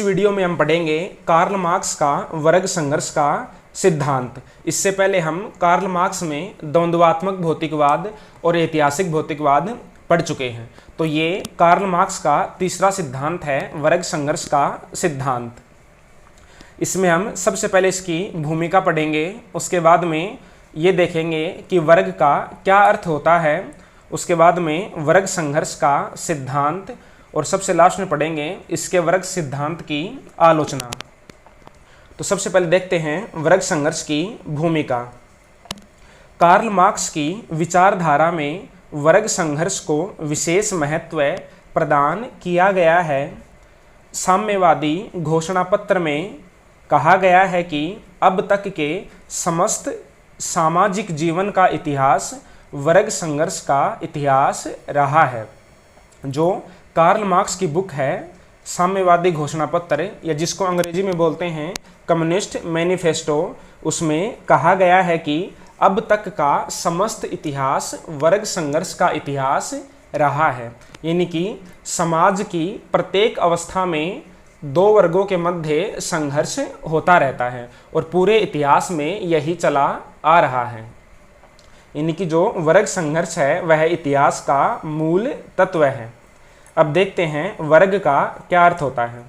इस वीडियो में हम पढ़ेंगे कार्ल मार्क्स का वर्ग संघर्ष का सिद्धांत। इससे पहले हम कार्ल मार्क्स में द्वंद्वात्मक भौतिकवाद और ऐतिहासिक भौतिकवाद पढ़ चुके हैं। तो ये कार्ल मार्क्स का तीसरा सिद्धांत है, वर्ग संघर्ष का सिद्धांत। इसमें हम सबसे पहले इसकी भूमिका पढ़ेंगे, उसके बाद में ये देखेंगे कि वर्ग का क्या अर्थ होता है, उसके बाद में वर्ग संघर्ष का सिद्धांत, और सबसे लास्ट में पढ़ेंगे इसके वर्ग सिद्धांत की आलोचना। तो सबसे पहले देखते हैं वर्ग संघर्ष की भूमिका। कार्ल मार्क्स की विचारधारा में वर्ग संघर्ष को विशेष महत्व प्रदान किया गया है। साम्यवादी घोषणा पत्र में कहा गया है कि अब तक के समस्त सामाजिक जीवन का इतिहास वर्ग संघर्ष का इतिहास रहा है। जो कार्ल मार्क्स की बुक है साम्यवादी घोषणा पत्र, या जिसको अंग्रेजी में बोलते हैं कम्युनिस्ट मैनिफेस्टो, उसमें कहा गया है कि अब तक का समस्त इतिहास वर्ग संघर्ष का इतिहास रहा है। यानी कि समाज की प्रत्येक अवस्था में दो वर्गों के मध्य संघर्ष होता रहता है और पूरे इतिहास में यही चला आ रहा है। यानी कि जो वर्ग संघर्ष है वह इतिहास का मूल तत्व है। अब देखते हैं वर्ग का क्या अर्थ होता है।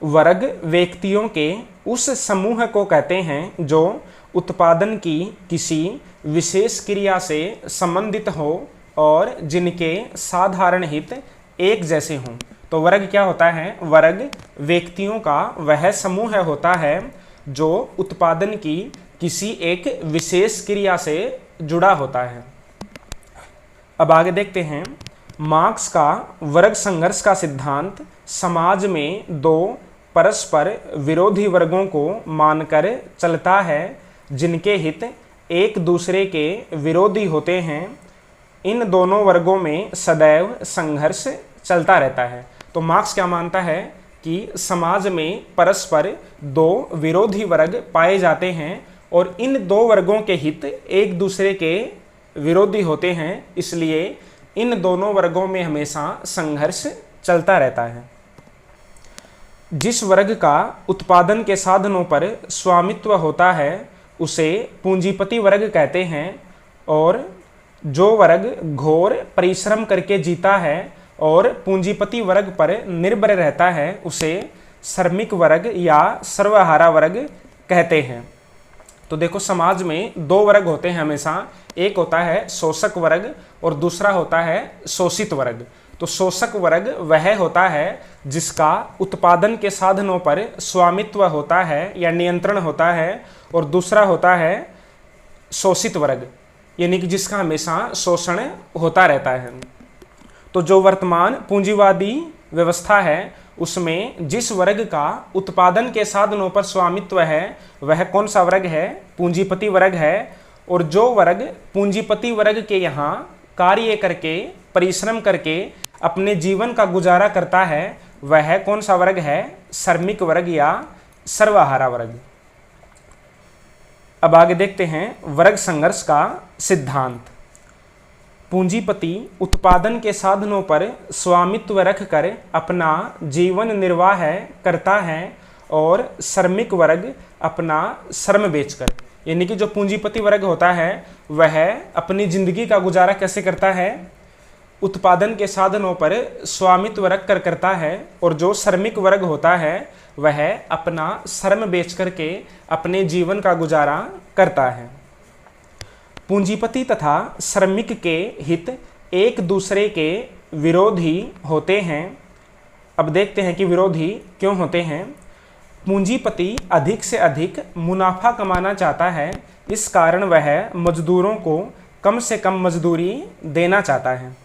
वर्ग व्यक्तियों के उस समूह को कहते हैं जो उत्पादन की किसी विशेष क्रिया से संबंधित हो और जिनके साधारण हित एक जैसे हों। तो वर्ग क्या होता है? वर्ग व्यक्तियों का वह समूह होता है जो उत्पादन की किसी एक विशेष क्रिया से जुड़ा होता है। अब आगे देखते हैं, मार्क्स का वर्ग संघर्ष का सिद्धांत समाज में दो परस्पर विरोधी वर्गों को मानकर चलता है जिनके हित एक दूसरे के विरोधी होते हैं। इन दोनों वर्गों में सदैव संघर्ष चलता रहता है। तो मार्क्स क्या मानता है कि समाज में परस्पर दो विरोधी वर्ग पाए जाते हैं और इन दो वर्गों के हित एक दूसरे के विरोधी होते हैं, इसलिए इन दोनों वर्गों में हमेशा संघर्ष चलता रहता है। जिस वर्ग का उत्पादन के साधनों पर स्वामित्व होता है उसे पूंजीपति वर्ग कहते हैं, और जो वर्ग घोर परिश्रम करके जीता है और पूंजीपति वर्ग पर निर्भर रहता है उसे श्रमिक वर्ग या सर्वहारा वर्ग कहते हैं। तो देखो, समाज में दो वर्ग होते हैं हमेशा, एक होता है शोषक वर्ग और दूसरा होता है शोषित वर्ग। तो शोषक वर्ग वह होता है जिसका उत्पादन के साधनों पर स्वामित्व होता है या नियंत्रण होता है, और दूसरा होता है शोषित वर्ग, यानी कि जिसका हमेशा शोषण होता रहता है। तो जो वर्तमान पूंजीवादी व्यवस्था है उसमें जिस वर्ग का उत्पादन के साधनों पर स्वामित्व है वह कौन सा वर्ग है? पूंजीपति वर्ग है। और जो वर्ग पूंजीपति वर्ग के यहाँ कार्य करके परिश्रम करके अपने जीवन का गुजारा करता है वह कौन सा वर्ग है? श्रमिक वर्ग या सर्वहारा वर्ग। अब आगे देखते हैं वर्ग संघर्ष का सिद्धांत। पूंजीपति उत्पादन के साधनों पर स्वामित्व रखकर अपना जीवन निर्वाह करता है और श्रमिक वर्ग अपना श्रम बेचकर, यानी कि जो पूंजीपति वर्ग होता है वह अपनी जिंदगी का गुजारा कैसे करता है? उत्पादन के साधनों पर स्वामित्व रखकर करता है, और जो श्रमिक वर्ग होता है वह अपना श्रम बेच करके अपने जीवन का गुजारा करता है। पूंजीपति तथा श्रमिक के हित एक दूसरे के विरोधी होते हैं। अब देखते हैं कि विरोधी क्यों होते हैं। पूंजीपति अधिक से अधिक मुनाफा कमाना चाहता है, इस कारण वह मजदूरों को कम से कम मजदूरी देना चाहता है।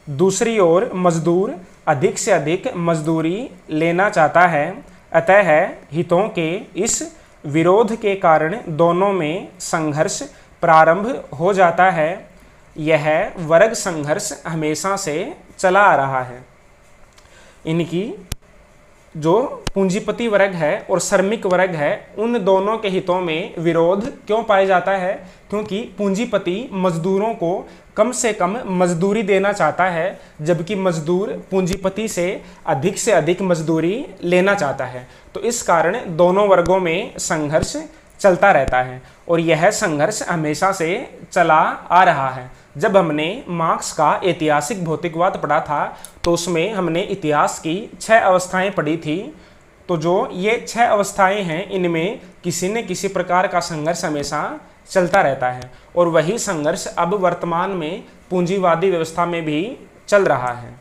दूसरी ओर मजदूर अधिक से अधिक मजदूरी लेना चाहता है। अतः हितों के इस विरोध के कारण दोनों में संघर्ष प्रारंभ हो जाता है। यह वर्ग संघर्ष हमेशा से चला आ रहा है। इनकी जो पूंजीपति वर्ग है और श्रमिक वर्ग है, उन दोनों के हितों में विरोध क्यों पाया जाता है? क्योंकि पूंजीपति मजदूरों को कम से कम मजदूरी देना चाहता है, जबकि मजदूर पूंजीपति से अधिक मजदूरी लेना चाहता है। तो इस कारण दोनों वर्गों में संघर्ष चलता रहता है और यह संघर्ष हमेशा से चला आ रहा है। जब हमने मार्क्स का ऐतिहासिक भौतिकवाद पढ़ा था तो उसमें हमने इतिहास की 6 अवस्थाएं पढ़ी थी। तो जो ये 6 अवस्थाएं हैं, इनमें किसी न किसी प्रकार का संघर्ष हमेशा चलता रहता है और वही संघर्ष अब वर्तमान में पूंजीवादी व्यवस्था में भी चल रहा है।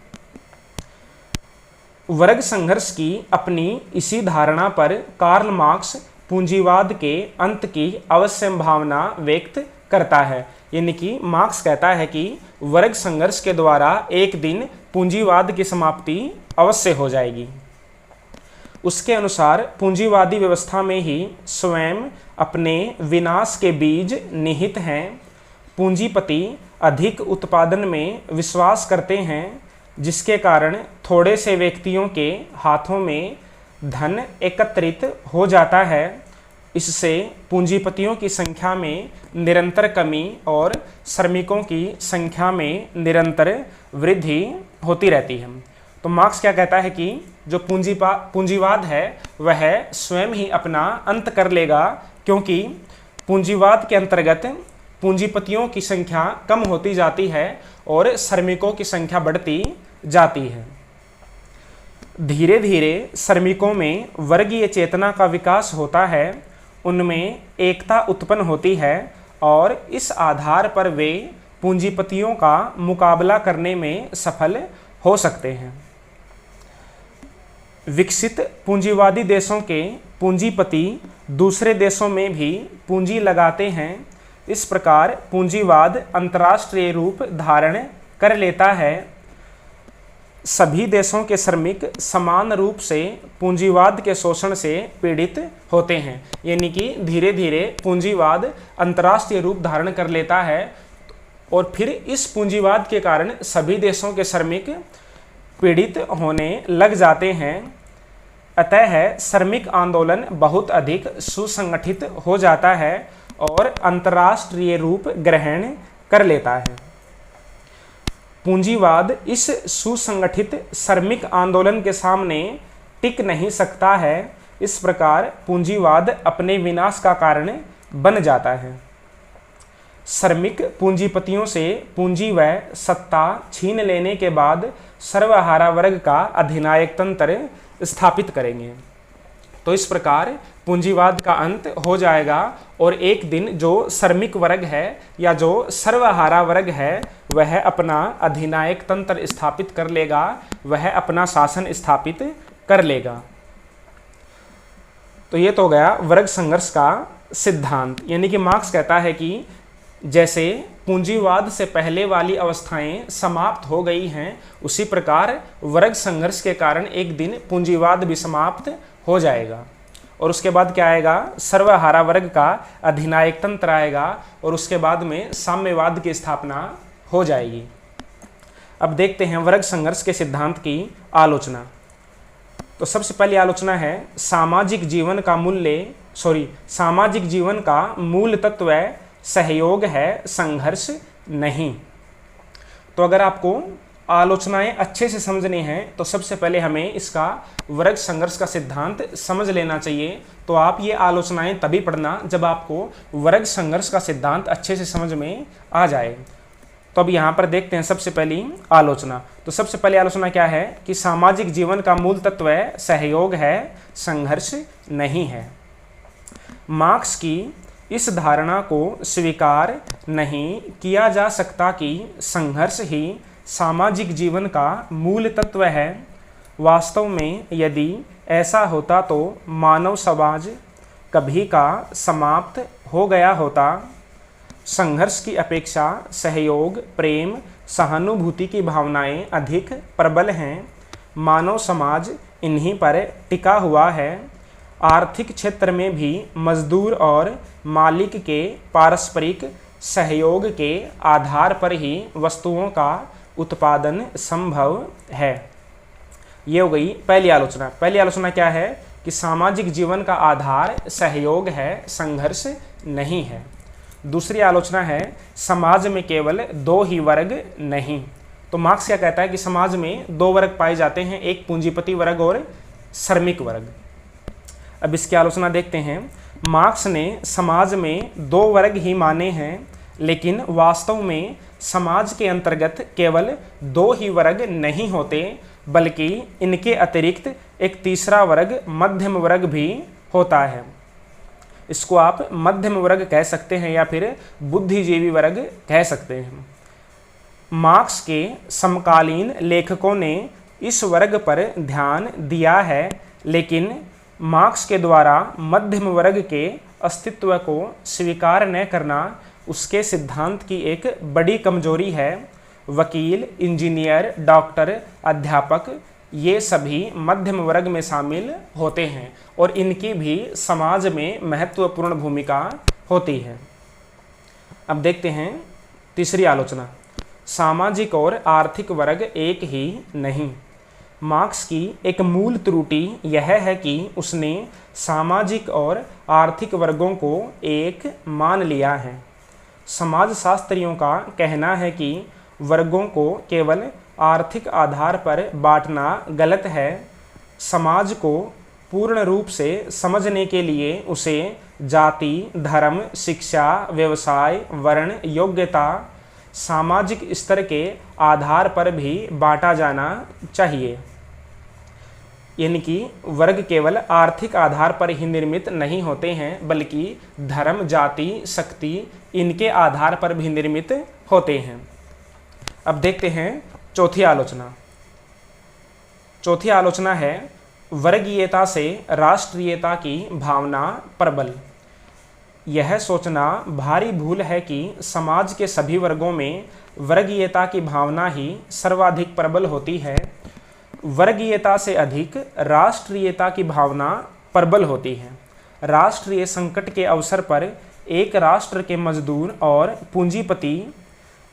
वर्ग संघर्ष की अपनी इसी धारणा पर कार्ल मार्क्स पूंजीवाद के अंत की अवश्य संभावना व्यक्त करता है। यानी कि मार्क्स कहता है कि वर्ग संघर्ष के द्वारा एक दिन पूंजीवाद की समाप्ति अवश्य हो जाएगी। उसके अनुसार पूंजीवादी व्यवस्था में ही स्वयं अपने विनाश के बीज निहित हैं। पूंजीपति अधिक उत्पादन में विश्वास करते हैं, जिसके कारण थोड़े से व्यक्तियों के हाथों में धन एकत्रित हो जाता है। इससे पूंजीपतियों की संख्या में निरंतर कमी और श्रमिकों की संख्या में निरंतर वृद्धि होती रहती है। तो मार्क्स क्या कहता है कि जो पूंजीवाद है वह स्वयं ही अपना अंत कर लेगा, क्योंकि पूंजीवाद के अंतर्गत पूंजीपतियों की संख्या कम होती जाती है और श्रमिकों की संख्या बढ़ती जाती है। धीरे धीरे श्रमिकों में वर्गीय चेतना का विकास होता है, उनमें एकता उत्पन्न होती है और इस आधार पर वे पूंजीपतियों का मुकाबला करने में सफल हो सकते हैं। विकसित पूंजीवादी देशों के पूंजीपति दूसरे देशों में भी पूंजी लगाते हैं। इस प्रकार पूंजीवाद अंतर्राष्ट्रीय रूप धारण कर लेता है। सभी देशों के श्रमिक समान रूप से पूंजीवाद के शोषण से पीड़ित होते हैं। यानी कि धीरे धीरे पूंजीवाद अंतर्राष्ट्रीय रूप धारण कर लेता है और फिर इस पूंजीवाद के कारण सभी देशों के श्रमिक पीड़ित होने लग जाते हैं। अतः श्रमिक आंदोलन बहुत अधिक सुसंगठित हो जाता है और अंतर्राष्ट्रीय रूप ग्रहण कर लेता है। पूंजीवाद इस सुसंगठित श्रमिक आंदोलन के सामने टिक नहीं सकता है। इस प्रकार पूंजीवाद अपने विनाश का कारण बन जाता है। श्रमिक पूंजीपतियों से पूंजी व सत्ता छीन लेने के बाद सर्वहारा वर्ग का अधिनायक तंत्र स्थापित करेंगे। तो इस प्रकार पूंजीवाद का अंत हो जाएगा और एक दिन जो श्रमिक वर्ग है या जो सर्वहारा वर्ग है वह अपना अधिनायक तंत्र स्थापित कर लेगा, वह अपना शासन स्थापित कर लेगा। तो ये तो गया वर्ग संघर्ष का सिद्धांत। यानी कि मार्क्स कहता है कि जैसे पूंजीवाद से पहले वाली अवस्थाएं समाप्त हो गई हैं, उसी प्रकार वर्ग संघर्ष के कारण एक दिन पूंजीवाद भी समाप्त हो जाएगा और उसके बाद क्या आएगा? सर्वहारा वर्ग का अधिनायक तंत्र आएगा और उसके बाद में साम्यवाद की स्थापना हो जाएगी। अब देखते हैं वर्ग संघर्ष के सिद्धांत की आलोचना। तो सबसे पहली आलोचना है सामाजिक जीवन का मूल तत्व सहयोग है, संघर्ष नहीं। तो अगर आपको आलोचनाएं अच्छे से समझनी हैं तो सबसे पहले हमें इसका वर्ग संघर्ष का सिद्धांत समझ लेना चाहिए। तो आप ये आलोचनाएं तभी पढ़ना जब आपको वर्ग संघर्ष का सिद्धांत अच्छे से समझ में आ जाए। तो अब यहाँ पर देखते हैं सबसे पहली आलोचना। तो सबसे पहली आलोचना क्या है कि सामाजिक जीवन का मूल तत्व सहयोग है, संघर्ष नहीं है। मार्क्स की इस धारणा को स्वीकार नहीं किया जा सकता कि संघर्ष ही सामाजिक जीवन का मूल तत्व है। वास्तव में यदि ऐसा होता तो मानव समाज कभी का समाप्त हो गया होता। संघर्ष की अपेक्षा सहयोग, प्रेम, सहानुभूति की भावनाएं अधिक प्रबल हैं। मानव समाज इन्हीं पर टिका हुआ है। आर्थिक क्षेत्र में भी मजदूर और मालिक के पारस्परिक सहयोग के आधार पर ही वस्तुओं का उत्पादन संभव है। ये हो गई पहली आलोचना। पहली आलोचना क्या है कि सामाजिक जीवन का आधार सहयोग है, संघर्ष नहीं है। दूसरी आलोचना है समाज में केवल दो ही वर्ग नहीं। तो मार्क्स क्या कहता है कि समाज में दो वर्ग पाए जाते हैं, एक पूंजीपति वर्ग और श्रमिक वर्ग। अब इसकी आलोचना देखते हैं। मार्क्स ने समाज में दो वर्ग ही माने हैं, लेकिन वास्तव में समाज के अंतर्गत केवल दो ही वर्ग नहीं होते, बल्कि इनके अतिरिक्त एक तीसरा वर्ग मध्यम वर्ग भी होता है। इसको आप मध्यम वर्ग कह सकते हैं या फिर बुद्धिजीवी वर्ग कह सकते हैं। मार्क्स के समकालीन लेखकों ने इस वर्ग पर ध्यान दिया है, लेकिन मार्क्स के द्वारा मध्यम वर्ग के अस्तित्व को स्वीकार न करना उसके सिद्धांत की एक बड़ी कमजोरी है। वकील, इंजीनियर, डॉक्टर, अध्यापक ये सभी मध्यम वर्ग में शामिल होते हैं और इनकी भी समाज में महत्वपूर्ण भूमिका होती है। अब देखते हैं तीसरी आलोचना, सामाजिक और आर्थिक वर्ग एक ही नहीं। मार्क्स की एक मूल त्रुटि यह है कि उसने सामाजिक और आर्थिक वर्गों को एक मान लिया है। समाजशास्त्रियों का कहना है कि वर्गों को केवल आर्थिक आधार पर बांटना गलत है। समाज को पूर्ण रूप से समझने के लिए उसे जाति, धर्म, शिक्षा, व्यवसाय, वर्ण, योग्यता, सामाजिक स्तर के आधार पर भी बांटा जाना चाहिए। यानी कि वर्ग केवल आर्थिक आधार पर ही निर्मित नहीं होते हैं, बल्कि धर्म, जाति, शक्ति इनके आधार पर भी निर्मित होते हैं। अब देखते हैं चौथी आलोचना। चौथी आलोचना है वर्गीयता से राष्ट्रीयता की भावना प्रबल। यह सोचना भारी भूल है कि समाज के सभी वर्गों में वर्गीयता की भावना ही सर्वाधिक प्रबल होती है। वर्गीयता से अधिक राष्ट्रीयता की भावना प्रबल होती है। राष्ट्रीय संकट के अवसर पर एक राष्ट्र के मजदूर और पूंजीपति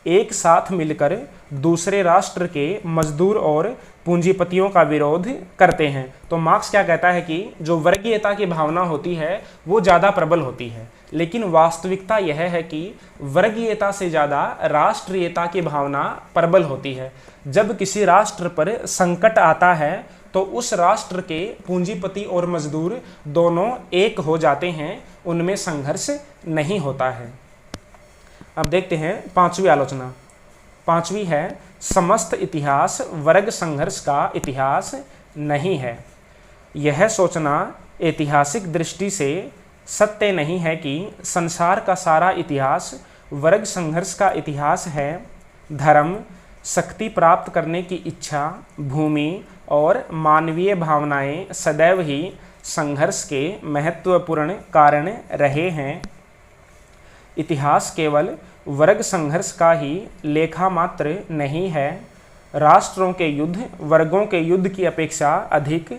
एक साथ मिलकर दूसरे राष्ट्र के मजदूर और पूंजीपतियों का विरोध करते हैं। तो मार्क्स क्या कहता है कि जो वर्गीयता की भावना होती है वो ज़्यादा प्रबल होती है, लेकिन वास्तविकता यह है कि वर्गीयता से ज़्यादा राष्ट्रीयता की भावना प्रबल होती है। जब किसी राष्ट्र पर संकट आता है तो उस राष्ट्र के पूंजीपति और मजदूर दोनों एक हो जाते हैं, उनमें संघर्ष नहीं होता है। अब देखते हैं पांचवी आलोचना। पांचवी है समस्त इतिहास वर्ग संघर्ष का इतिहास नहीं है। यह सोचना ऐतिहासिक दृष्टि से सत्य नहीं है कि संसार का सारा इतिहास वर्ग संघर्ष का इतिहास है। धर्म, शक्ति प्राप्त करने की इच्छा, भूमि और मानवीय भावनाएं सदैव ही संघर्ष के महत्वपूर्ण कारण रहे हैं। इतिहास केवल वर्ग संघर्ष का ही लेखा मात्र नहीं है। राष्ट्रों के युद्ध वर्गों के युद्ध की अपेक्षा अधिक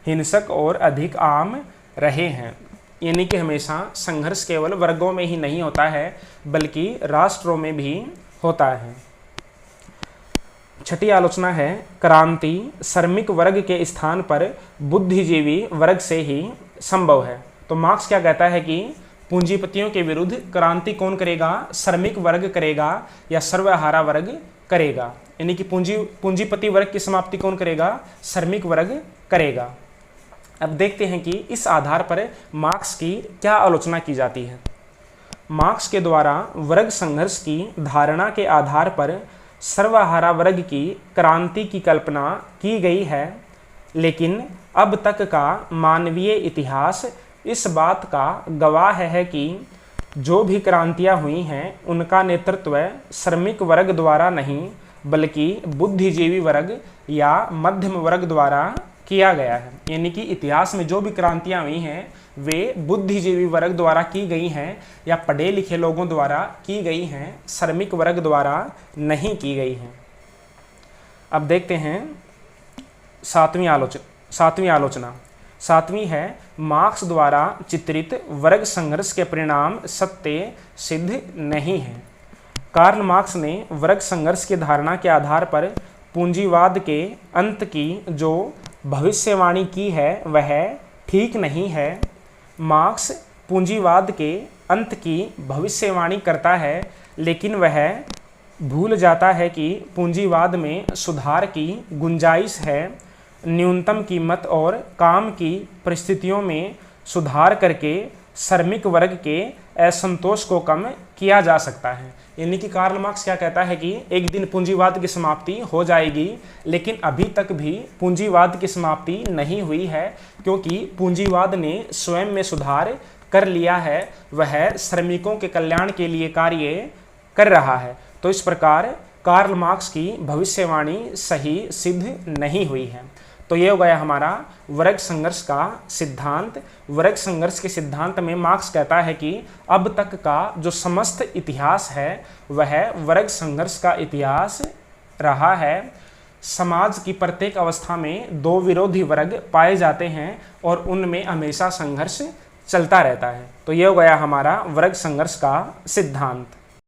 हिंसक और अधिक आम रहे हैं। यानी कि हमेशा संघर्ष केवल वर्गों में ही नहीं होता है, बल्कि राष्ट्रों में भी होता है। छठी आलोचना है क्रांति श्रमिक वर्ग के स्थान पर बुद्धिजीवी वर्ग से ही संभव है। तो मार्क्स क्या कहता है कि पूंजीपतियों के विरुद्ध क्रांति कौन करेगा? श्रमिक वर्ग करेगा या सर्वहारा वर्ग करेगा। यानी कि पूंजीपति वर्ग की समाप्ति कौन करेगा? श्रमिक वर्ग करेगा। अब देखते हैं कि इस आधार पर मार्क्स की क्या आलोचना की जाती है। मार्क्स के द्वारा वर्ग संघर्ष की धारणा के आधार पर सर्वहारा वर्ग की क्रांति की कल्पना की गई है, लेकिन अब तक का मानवीय इतिहास इस बात का गवाह है कि जो भी क्रांतियां हुई हैं उनका नेतृत्व श्रमिक वर्ग द्वारा नहीं, बल्कि बुद्धिजीवी वर्ग या मध्यम वर्ग द्वारा किया गया है। यानी कि इतिहास में जो भी क्रांतियां हुई हैं वे बुद्धिजीवी वर्ग द्वारा की गई हैं या पढ़े लिखे लोगों द्वारा की गई हैं, श्रमिक वर्ग द्वारा नहीं की गई हैं। अब देखते हैं सातवीं आलोचना। सातवीं है मार्क्स द्वारा चित्रित वर्ग संघर्ष के परिणाम सत्य सिद्ध नहीं है। कार्ल मार्क्स ने वर्ग संघर्ष की धारणा के आधार पर पूंजीवाद के अंत की जो भविष्यवाणी की है वह ठीक नहीं है। मार्क्स पूंजीवाद के अंत की भविष्यवाणी करता है, लेकिन वह भूल जाता है कि पूंजीवाद में सुधार की गुंजाइश है। न्यूनतम कीमत और काम की परिस्थितियों में सुधार करके श्रमिक वर्ग के असंतोष को कम किया जा सकता है। यानी कि कार्ल मार्क्स क्या कहता है कि एक दिन पूंजीवाद की समाप्ति हो जाएगी, लेकिन अभी तक भी पूंजीवाद की समाप्ति नहीं हुई है, क्योंकि पूंजीवाद ने स्वयं में सुधार कर लिया है, वह श्रमिकों के कल्याण के लिए कार्य कर रहा है। तो इस प्रकार कार्ल मार्क्स की भविष्यवाणी सही सिद्ध नहीं हुई है। तो ये हो गया हमारा वर्ग संघर्ष का सिद्धांत। वर्ग संघर्ष के सिद्धांत में मार्क्स कहता है कि अब तक का जो समस्त इतिहास है वह वर्ग संघर्ष का इतिहास रहा है। समाज की प्रत्येक अवस्था में दो विरोधी वर्ग पाए जाते हैं और उनमें हमेशा संघर्ष चलता रहता है। तो ये हो गया हमारा वर्ग संघर्ष का सिद्धांत।